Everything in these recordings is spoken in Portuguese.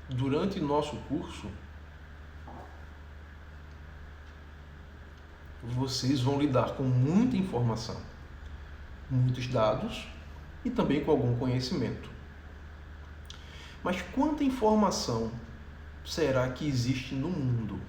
durante nosso curso, vocês vão lidar com muita informação, muitos dados e também com algum conhecimento. Mas quanta informação será que existe no mundo?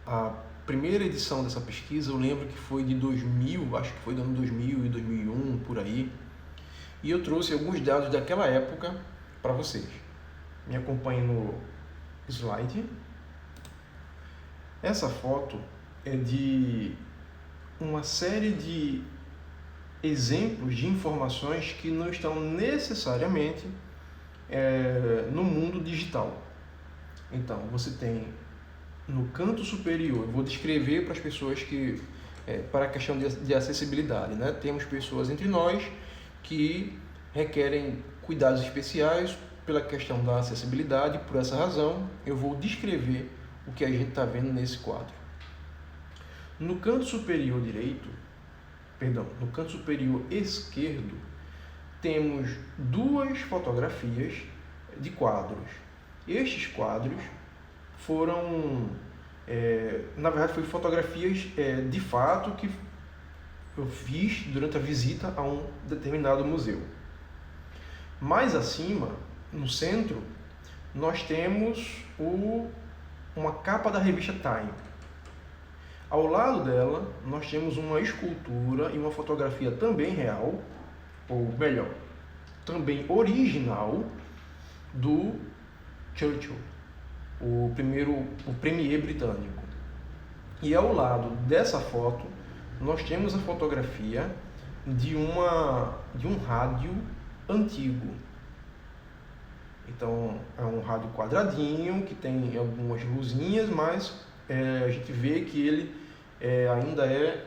A primeira edição dessa pesquisa, eu lembro que foi de 2000, acho que foi do ano 2000 e 2001, por aí. E eu trouxe alguns dados daquela época para vocês. Me acompanhem no slide. Essa foto é de uma série de exemplos de informações que não estão necessariamente no mundo digital. Então, você tem no canto superior, eu vou descrever para as pessoas que, para a questão de acessibilidade, né? Temos pessoas entre nós que requerem cuidados especiais pela questão da acessibilidade. Por essa razão, eu vou descrever o que a gente está vendo nesse quadro. No canto superior no canto superior esquerdo, temos duas fotografias de quadros. Estes quadros foram, na verdade, foram fotografias de fato que eu fiz durante a visita a um determinado museu. Mais acima, no centro, nós temos uma capa da revista Time. Ao lado dela, nós temos uma escultura e uma fotografia também real, ou melhor, também original, do Churchill, o premier britânico. E ao lado dessa foto, nós temos a fotografia de um rádio antigo. Então, é um rádio quadradinho, que tem algumas luzinhas, mas a gente vê que ele ainda é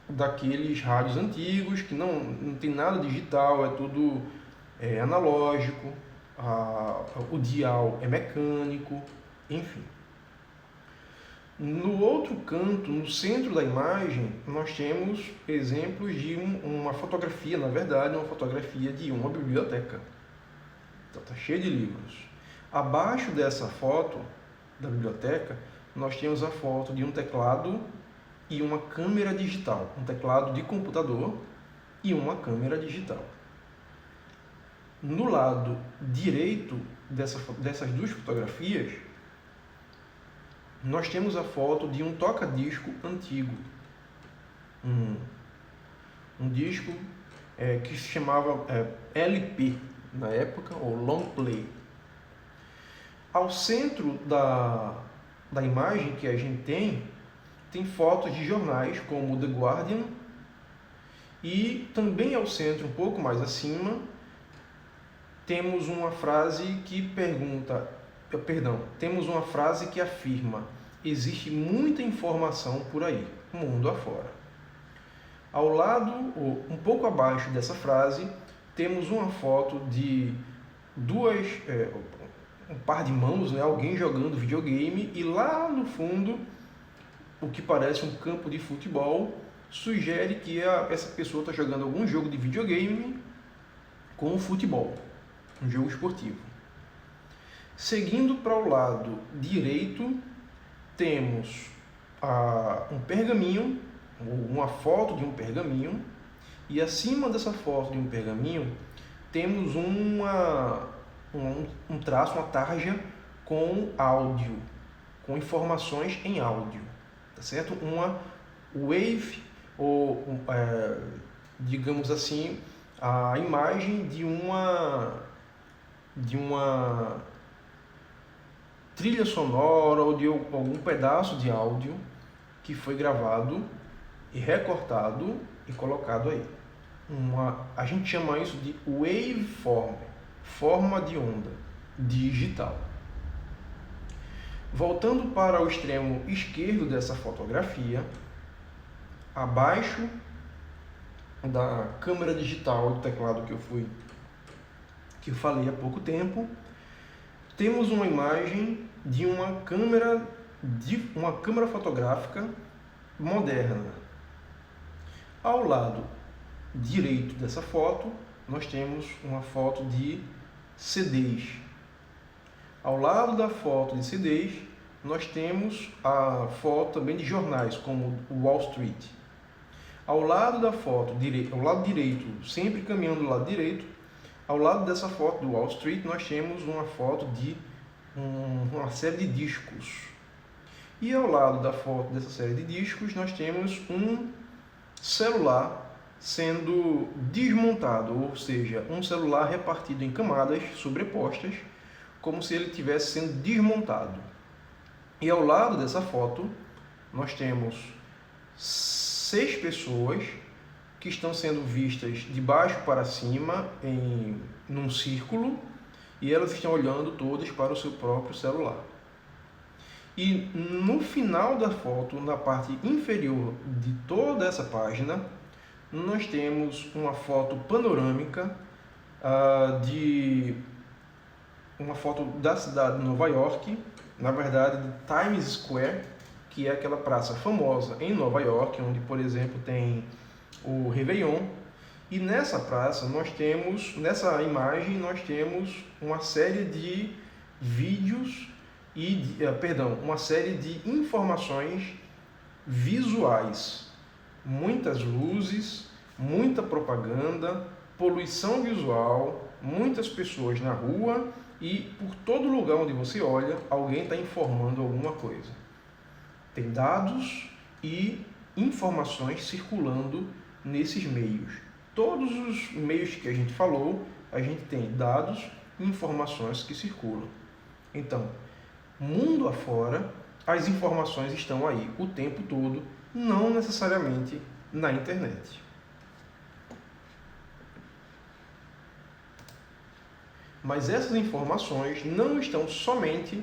daqueles rádios antigos, que não tem nada digital, é tudo analógico, o dial é mecânico, enfim. No outro canto, no centro da imagem, nós temos exemplos de uma fotografia, na verdade, uma fotografia de uma biblioteca. Então, está cheio de livros. Abaixo dessa foto da biblioteca, nós temos a foto de um teclado e uma câmera digital. Um teclado de computador e uma câmera digital. No lado direito dessas duas fotografias, nós temos a foto de um toca-disco antigo. Um disco que se chamava LP na época, ou Long Play. Ao centro da imagem que a gente tem fotos de jornais como The Guardian, e também ao centro, um pouco mais acima, temos uma frase que temos uma frase que afirma: existe muita informação por aí, mundo afora. Ao lado, ou um pouco abaixo dessa frase, temos uma foto de um par de mãos, né, alguém jogando videogame, e lá no fundo, o que parece um campo de futebol, sugere que essa pessoa está jogando algum jogo de videogame com futebol, um jogo esportivo. Seguindo para o lado direito, temos um pergaminho, uma foto de um pergaminho, e acima dessa foto de um pergaminho temos um traço, uma tarja com áudio, com informações em áudio, tá certo? Uma wave, ou digamos assim, a imagem de uma trilha sonora ou de algum pedaço de áudio que foi gravado e recortado e colocado aí. A gente chama isso de waveform, forma de onda digital. Voltando para o extremo esquerdo dessa fotografia, abaixo da câmera digital do teclado que eu falei há pouco tempo, temos uma imagem de uma câmera fotográfica moderna. Ao lado direito dessa foto, nós temos uma foto de CDs, Ao lado da foto de CDs, nós temos a foto também de jornais, como o Wall Street. Ao lado da foto, ao lado direito, sempre caminhando do lado direito, ao lado dessa foto do Wall Street, nós temos uma foto de uma série de discos. E ao lado da foto dessa série de discos, nós temos um celular sendo desmontado, ou seja, um celular repartido em camadas sobrepostas, como se ele estivesse sendo desmontado. E ao lado dessa foto, nós temos 6 pessoas que estão sendo vistas de baixo para cima num círculo, e elas estão olhando todas para o seu próprio celular. E no final da foto, na parte inferior de toda essa página, nós temos uma foto panorâmica de uma foto da cidade de Nova York, na verdade de Times Square, que é aquela praça famosa em Nova York, onde, por exemplo, tem o Réveillon. E nessa praça nessa imagem, nós temos uma série de vídeos uma série de informações visuais, muitas luzes, muita propaganda, poluição visual, muitas pessoas na rua e por todo lugar onde você olha, alguém está informando alguma coisa. Tem dados e informações circulando nesses meios. Todos os meios que a gente falou, a gente tem dados e informações que circulam. Então, mundo afora, as informações estão aí o tempo todo, não necessariamente na internet. Mas essas informações não estão somente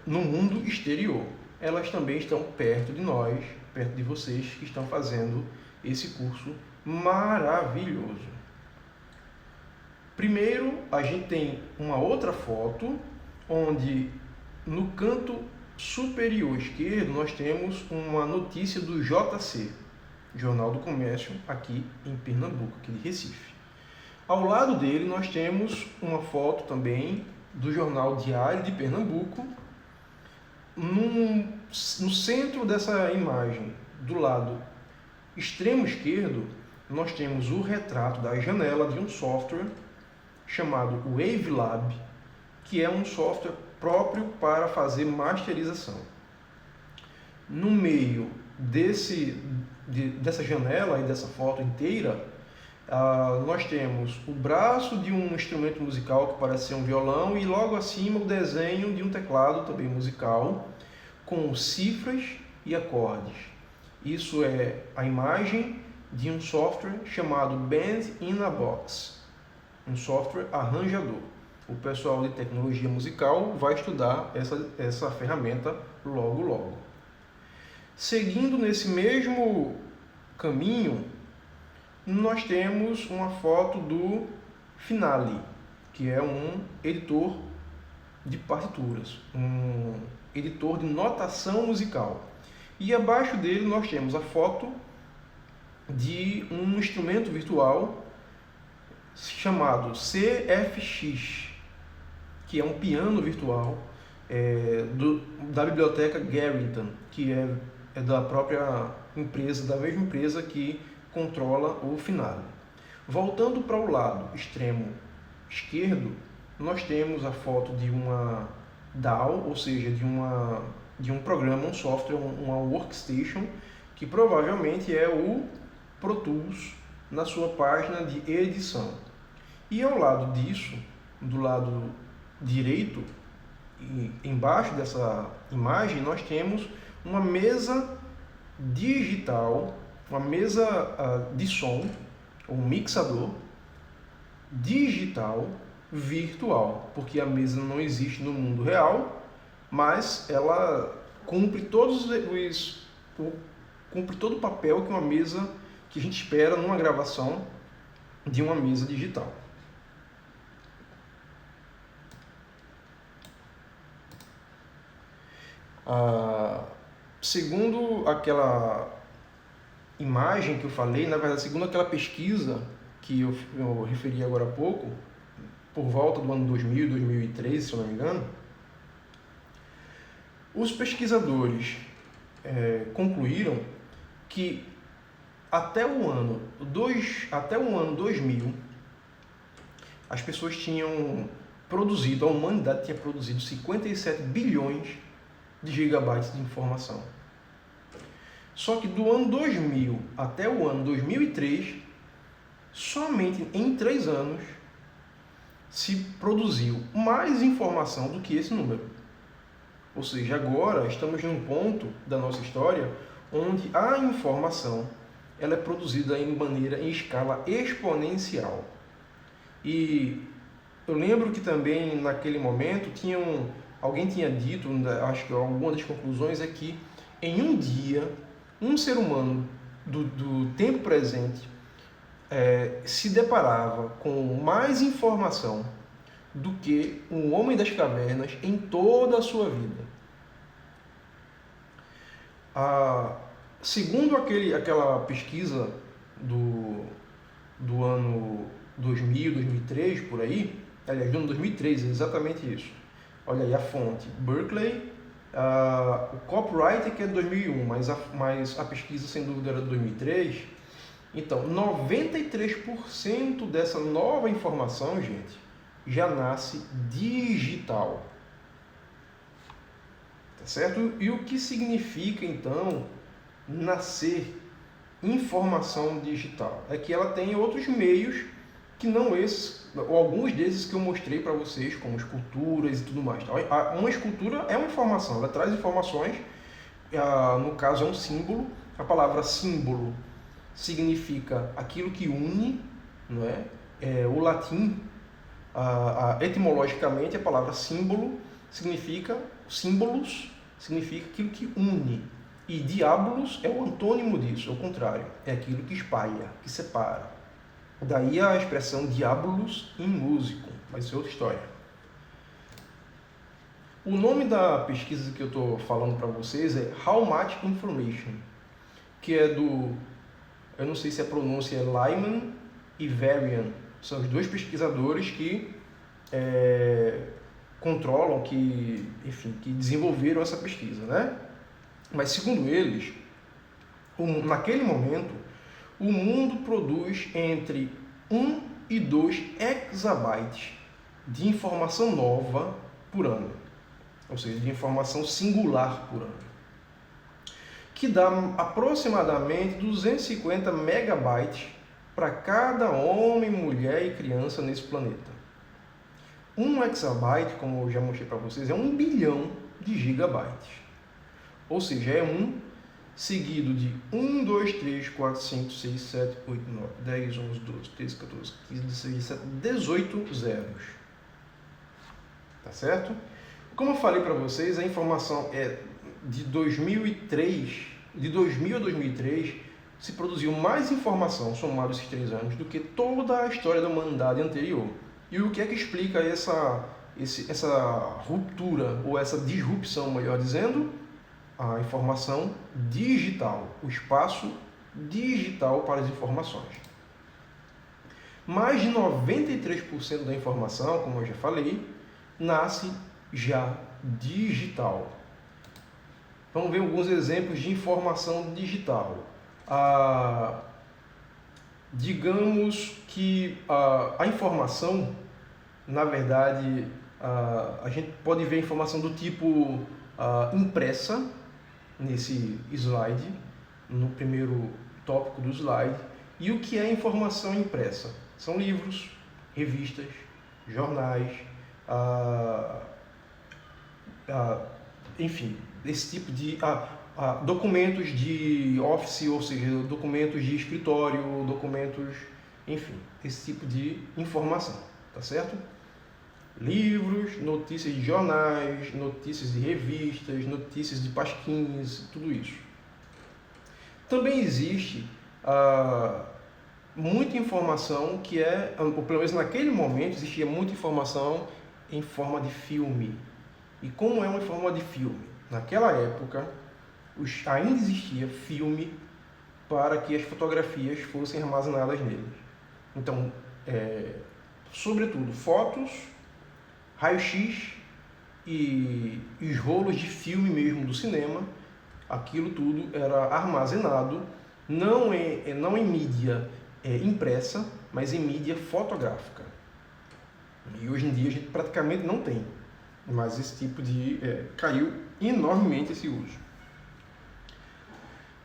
no mundo exterior. Elas também estão perto de nós, perto de vocês que estão fazendo esse curso maravilhoso. Primeiro, a gente tem uma outra foto, onde no canto superior esquerdo nós temos uma notícia do JC, Jornal do Comércio, aqui em Pernambuco, aqui de Recife. Ao lado dele nós temos uma foto também do Jornal Diário de Pernambuco. No centro dessa imagem, do lado extremo esquerdo, nós temos o retrato da janela de um software chamado Wavelab, que é um software próprio para fazer masterização. No meio dessa janela e dessa foto inteira, nós temos o braço de um instrumento musical que parece ser um violão e logo acima o desenho de um teclado também musical com cifras e acordes. Isso é a imagem de um software chamado Band in a Box, um software arranjador. O pessoal de tecnologia musical vai estudar essa ferramenta logo. Seguindo nesse mesmo caminho, nós temos uma foto do Finale, que é um editor de partituras, um editor de notação musical. E abaixo dele nós temos a foto de um instrumento virtual chamado CFX, que é um piano virtual da biblioteca Garrington, que é da própria empresa, da mesma empresa que controla o Finale. Voltando para o lado extremo esquerdo, nós temos a foto de uma DAW, ou seja, de um programa, um software, uma workstation, que provavelmente é o Pro Tools na sua página de edição. E ao lado disso, do lado direito, embaixo dessa imagem, nós temos uma mesa digital, uma mesa de som, um mixador digital virtual, porque a mesa não existe no mundo real, mas ela cumpre todo o papel que a gente espera numa gravação de uma mesa digital. Segundo aquela imagem que eu falei, na verdade, segundo aquela pesquisa que eu referi agora há pouco, por volta do ano 2000, 2013, se eu não me engano, os pesquisadores concluíram que até o ano 2000, as pessoas tinham produzido, a humanidade tinha produzido 57 bilhões de gigabytes de informação. Só que do ano 2000 até o ano 2003, somente em 3 anos, se produziu mais informação do que esse número. Ou seja, agora estamos num ponto da nossa história onde a informação ela é produzida em escala exponencial. E eu lembro que também naquele momento alguém tinha dito, acho que alguma das conclusões é que em um dia, um ser humano do tempo presente se deparava com mais informação do que um homem das cavernas em toda a sua vida. Segundo aquela pesquisa do ano 2000, 2003, por aí, aliás, do ano 2003, é exatamente isso. Olha aí a fonte, Berkeley, o copyright que é de 2001, mas a pesquisa sem dúvida era de 2003. Então, 93% dessa nova informação, gente, já nasce digital. Tá certo? E o que significa, então, nascer informação digital? É que ela tem outros meios que não esses, ou alguns desses que eu mostrei para vocês, como esculturas e tudo mais. Uma escultura é uma informação, ela traz informações, no caso é um símbolo. A palavra símbolo significa aquilo que une, não é? O latim, etimologicamente, a palavra símbolo significa, símbolos significa aquilo que une. E diabolos é o antônimo disso, é o contrário, é aquilo que espalha, que separa. Daí a expressão diabolos em músico, vai ser outra história. O nome da pesquisa que eu estou falando para vocês é How Much Information, que é eu não sei se a pronúncia é Lyman e Varian, são os dois pesquisadores que controlam, que desenvolveram essa pesquisa, né? Mas segundo eles, naquele momento, o mundo produz entre 1 e 2 exabytes de informação nova por ano, ou seja, de informação singular por ano, que dá aproximadamente 250 megabytes para cada homem, mulher e criança nesse planeta. 1 exabyte, como eu já mostrei para vocês, é 1 bilhão de gigabytes. Ou seja, é 1 seguido de 1, 2, 3, 4, 5, 6, 7, 8, 9, 10, 11, 12, 13, 14, 15, 16, 17, 18 zeros. Tá certo? Como eu falei para vocês, a informação é de 2003, de 2000 a 2003, se produziu mais informação, somado esses 3 anos, do que toda a história da humanidade anterior. E o que é que explica essa ruptura, ou essa disrupção, melhor dizendo? A informação digital, o espaço digital para as informações. Mais de 93% da informação, como eu já falei, nasce já digital. Vamos ver alguns exemplos de informação digital. Digamos que a informação, na verdade, a gente pode ver informação do tipo impressa, nesse slide, no primeiro tópico do slide. E o que é informação impressa? São livros, revistas, jornais, enfim, esse tipo de documentos de office, ou seja, documentos de escritório, documentos, enfim, esse tipo de informação, tá certo? Livros, notícias de jornais, notícias de revistas, notícias de pasquins, tudo isso. Também existe muita informação que ou pelo menos naquele momento, existia muita informação em forma de filme. E como é uma forma de filme? Naquela época, ainda existia filme para que as fotografias fossem armazenadas neles. Então, sobretudo fotos, raio-x e os rolos de filme mesmo do cinema. Aquilo tudo era armazenado não em mídia impressa, mas em mídia fotográfica. E hoje em dia a gente praticamente não tem, mas esse tipo de... caiu enormemente esse uso.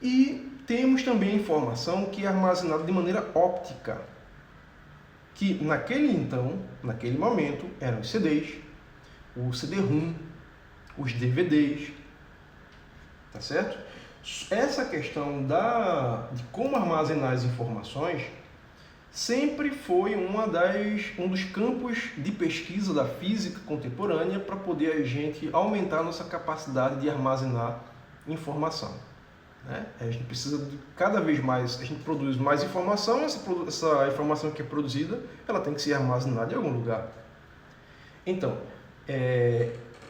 E temos também a informação que é armazenada de maneira óptica, que naquele momento, eram os CDs, o CD-ROM, os DVDs, tá certo? Essa questão de como armazenar as informações sempre foi um dos campos de pesquisa da física contemporânea para poder a gente aumentar a nossa capacidade de armazenar informação. Né? A gente precisa de cada vez mais, a gente produz mais informação, essa informação que é produzida, ela tem que ser armazenada em algum lugar. Então,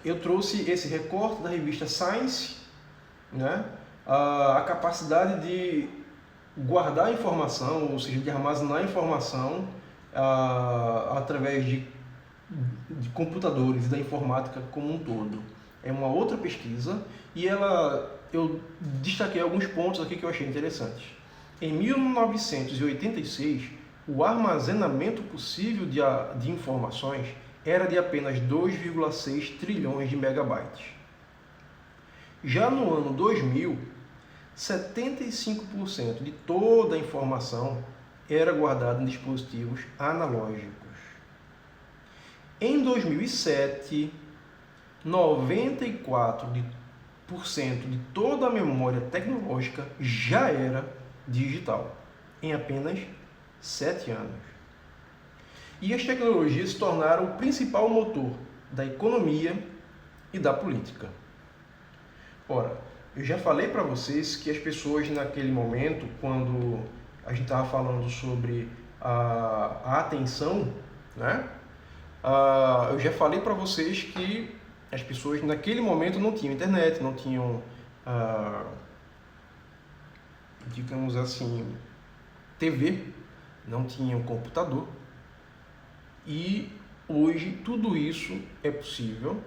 eu trouxe esse recorte da revista Science, né? A capacidade de guardar a informação, ou seja, de armazenar a informação através de computadores e da informática como um todo. É uma outra pesquisa e eu destaquei alguns pontos aqui que eu achei interessantes. Em 1986, o armazenamento possível de informações era de apenas 2,6 trilhões de megabytes. Já no ano 2000, 75% de toda a informação era guardada em dispositivos analógicos. Em 2007, 94% de toda a memória tecnológica já era digital, em apenas 7 anos. E as tecnologias se tornaram o principal motor da economia e da política. Ora, eu já falei para vocês que as pessoas naquele momento, quando a gente estava falando sobre a atenção, né? Eu já falei para vocês que as pessoas naquele momento não tinham internet, não tinham, digamos assim, TV, não tinham computador. E hoje tudo isso é possível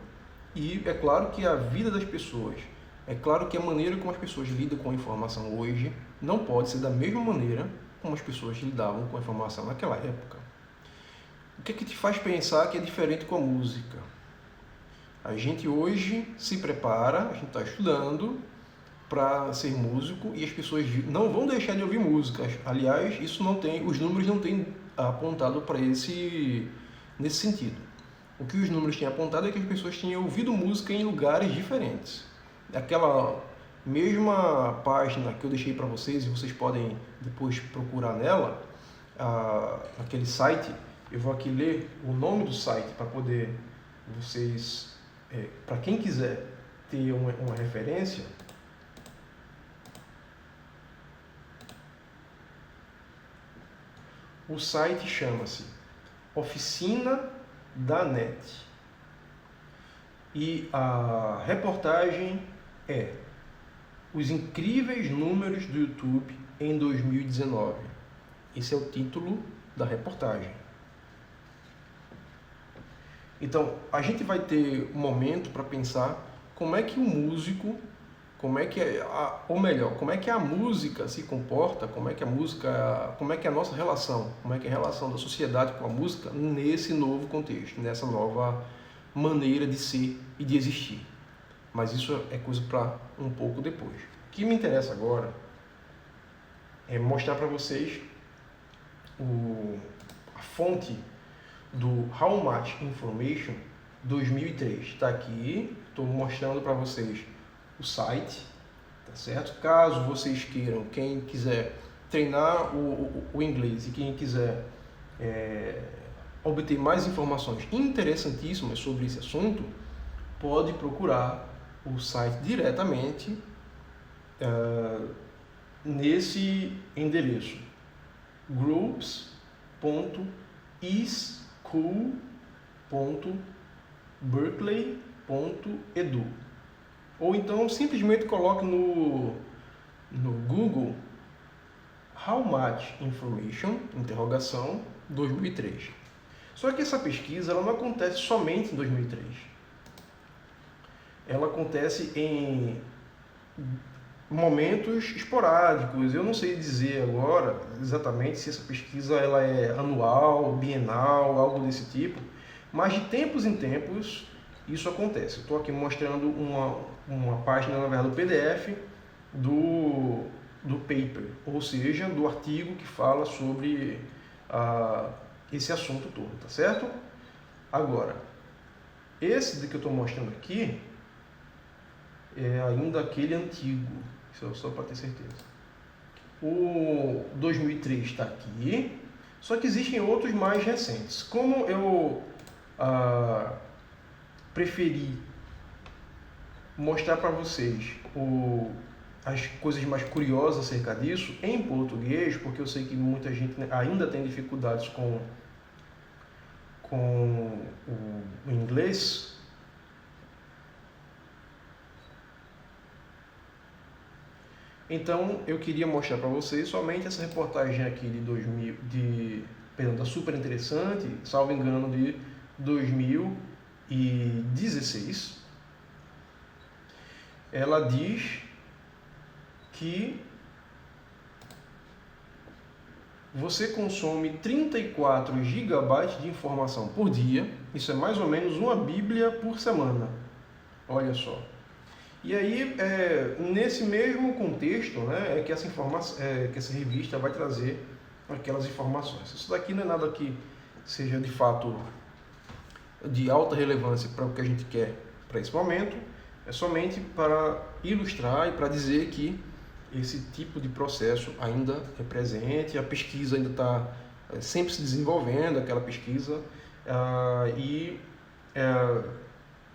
e é claro que a vida das pessoas, é claro que a maneira como as pessoas lidam com a informação hoje não pode ser da mesma maneira como as pessoas lidavam com a informação naquela época. O que é que te faz pensar que é diferente com a música? A gente hoje se prepara, a gente está estudando para ser músico e as pessoas não vão deixar de ouvir música. Aliás, isso não tem, os números não têm apontado para nesse sentido. O que os números têm apontado é que as pessoas tinham ouvido música em lugares diferentes. Aquela mesma página que eu deixei para vocês, e vocês podem depois procurar nela, aquele site, eu vou aqui ler o nome do site para poder vocês, para quem quiser ter uma referência. O site chama-se Oficina da Net. E a reportagem é Os Incríveis Números do YouTube em 2019. Esse é o título da reportagem. Então, a gente vai ter um momento para pensar como é que o músico, como é que a música se comporta, como é que é a nossa relação, como é que é a relação da sociedade com a música nesse novo contexto, nessa nova maneira de ser e de existir. Mas isso é coisa para um pouco depois. O que me interessa agora é mostrar para vocês a fonte do How Much Information 2003. Está aqui, estou mostrando para vocês o site, tá certo? Caso vocês queiram, quem quiser treinar o inglês e quem quiser obter mais informações interessantíssimas sobre esse assunto, pode procurar o site diretamente nesse endereço groups.eschool.berkeley.edu, ou então simplesmente coloque no Google How Much Information, interrogação, 2003. Só que essa pesquisa ela não acontece somente em 2003. Ela acontece em momentos esporádicos. Eu não sei dizer agora exatamente se essa pesquisa ela é anual, bienal, algo desse tipo, mas de tempos em tempos isso acontece. Eu estou aqui mostrando uma página, na verdade, do PDF do paper, ou seja, do artigo que fala sobre esse assunto todo, tá certo? Agora, esse que eu estou mostrando aqui é ainda aquele antigo, só para ter certeza. O 2003 está aqui, só que existem outros mais recentes. Como eu preferi mostrar para vocês as coisas mais curiosas acerca disso em português, porque eu sei que muita gente ainda tem dificuldades com o inglês. Então eu queria mostrar para vocês somente essa reportagem aqui da Super Interessante, salvo engano, de 2016. Ela diz que você consome 34 GB de informação por dia. Isso é mais ou menos uma Bíblia por semana. Olha só. E aí, nesse mesmo contexto, né, é que essa revista vai trazer aquelas informações. Isso daqui não é nada que seja de fato de alta relevância para o que a gente quer para esse momento. É somente para ilustrar e para dizer que esse tipo de processo ainda é presente, a pesquisa ainda está sempre se desenvolvendo, aquela pesquisa,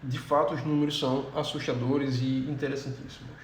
de fato os números são assustadores e interessantíssimos.